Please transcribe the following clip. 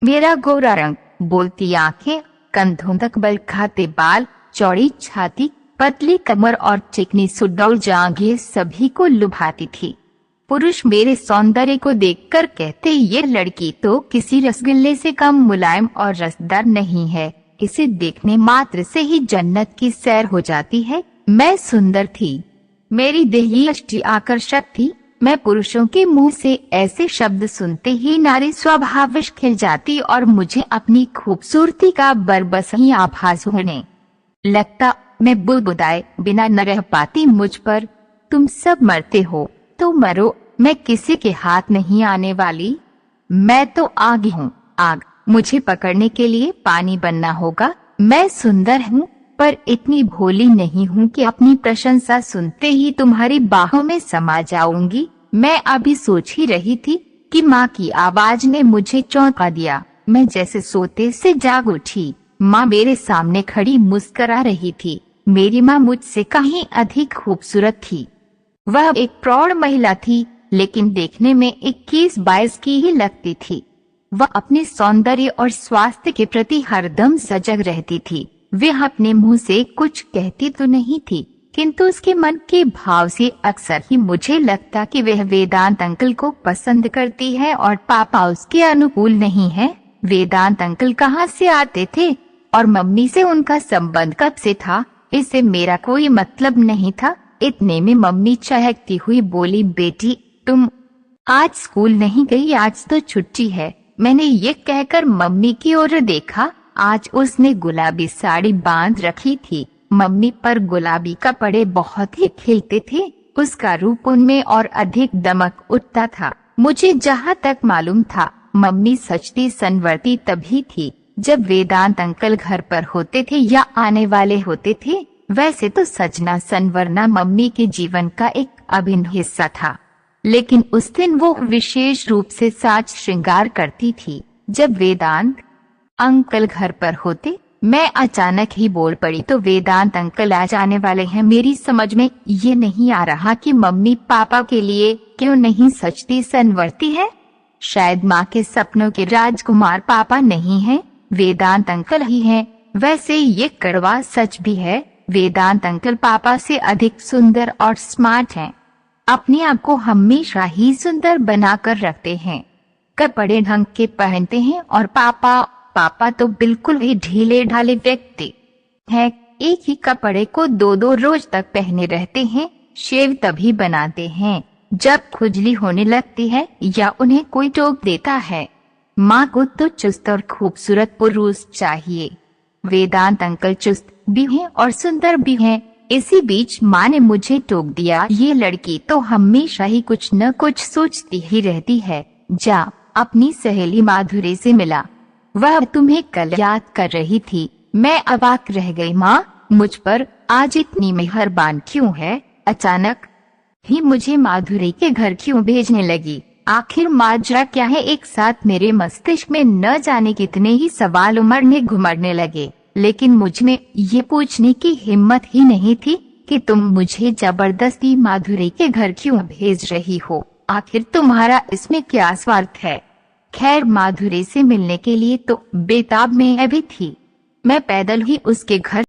मेरा गोरा रंग, बोलती आंखें, कंधों तक बल खाते बाल, चौड़ी छाती, पतली कमर और चिकनी सुडौल जांघें सभी को लुभाती थी। पुरुष मेरे सौंदर्य को देखकर कहते, ये लड़की तो किसी रसगुल्ले से कम मुलायम और रसदार नहीं है, इसे देखने मात्र से ही जन्नत की सैर हो जाती है। मैं सुंदर थी, मेरी देह आकर्षक थी। मैं पुरुषों के मुंह से ऐसे शब्द सुनते ही नारी स्वाभाविक खिल जाती और मुझे अपनी खूबसूरती का बरबस ही आभास होने लगता। मैं बुदबुदाए बिना न रह पाती मुझ पर। तुम सब मरते हो तो मरो, मैं किसी के हाथ नहीं आने वाली। मैं तो आग हूँ, आग, मुझे पकड़ने के लिए पानी बनना होगा। मैं सुंदर हूँ पर इतनी भोली नहीं हूँ कि अपनी प्रशंसा सुनते ही तुम्हारी बाहों में समा जाऊंगी। मैं अभी सोच ही रही थी कि माँ की आवाज ने मुझे चौंका दिया। मैं जैसे सोते से जाग उठी। माँ मेरे सामने खड़ी मुस्कुरा रही थी। मेरी माँ मुझसे कहीं अधिक खूबसूरत थी। वह एक प्रौढ़ महिला थी, लेकिन देखने में 21-22 की ही लगती थी। वह अपने सौंदर्य और स्वास्थ्य के प्रति हरदम सजग रहती थी। वह अपने मुंह से कुछ कहती तो नहीं थी, किंतु उसके मन के भाव से अक्सर ही मुझे लगता कि वह वेदांत अंकल को पसंद करती है और पापा उसके अनुकूल नहीं है। वेदांत अंकल कहाँ से आते थे और मम्मी से उनका संबंध कब से था, इससे मेरा कोई मतलब नहीं था। इतने में मम्मी चहकती हुई बोली, बेटी तुम आज स्कूल नहीं गई, आज तो छुट्टी है। मैंने ये कहकर मम्मी की ओर देखा। आज उसने गुलाबी साड़ी बांध रखी थी। मम्मी पर गुलाबी कपड़े बहुत ही खिलते थे। उसका रूप उनमें और अधिक दमक उठता था। मुझे जहाँ तक मालूम था, मम्मी सजती संवरती तभी थी जब वेदांत अंकल घर पर होते थे या आने वाले होते थे। वैसे तो सजना संवरना मम्मी के जीवन का एक अभिन्न हिस्सा था, लेकिन उस दिन वो विशेष रूप से साज श्रृंगार करती थी। जब वेदांत अंकल घर पर होते, मैं अचानक ही बोल पड़ी, तो वेदांत अंकल आ जाने वाले हैं। मेरी समझ में ये नहीं आ रहा कि मम्मी पापा के लिए क्यों नहीं सजती संवरती है। शायद माँ के सपनों के राजकुमार पापा नहीं हैं, वेदांत अंकल ही हैं। वैसे ये कड़वा सच भी है, वेदांत अंकल पापा से अधिक सुंदर और स्मार्ट हैं। अपने आप को हमेशा ही सुंदर बनाकर रखते हैं, कपड़े ढंग के पहनते हैं और पापा तो बिल्कुल ही ढीले ढाले व्यक्ति हैं। एक ही कपड़े को 2-2 रोज तक पहने रहते हैं। शेव तभी बनाते हैं जब खुजली होने लगती है या उन्हें कोई टोक देता है। माँ को तो चुस्त और खूबसूरत पुरुष चाहिए। वेदांत अंकल चुस्त भी हैं और सुंदर भी हैं। इसी बीच माँ ने मुझे टोक दिया, ये लड़की तो हमेशा ही कुछ न कुछ सोचती ही रहती है। जा अपनी सहेली माधुरी से मिला, वह तुम्हें कल याद कर रही थी। मैं अवाक रह गई। माँ मुझ पर आज इतनी मेहरबान क्यों है? अचानक ही मुझे माधुरी के घर क्यों भेजने लगी? आखिर माजरा क्या है? एक साथ मेरे मस्तिष्क में न जाने कितने ही सवाल उमड़ने घुमड़ने लगे, लेकिन मुझ में ये पूछने की हिम्मत ही नहीं थी कि तुम मुझे जबरदस्ती माधुरी के घर क्यों भेज रही हो। आखिर तुम्हारा इसमें क्या स्वार्थ है? खैर, माधुरी से मिलने के लिए तो बेताब में भी थी। मैं पैदल ही उसके घर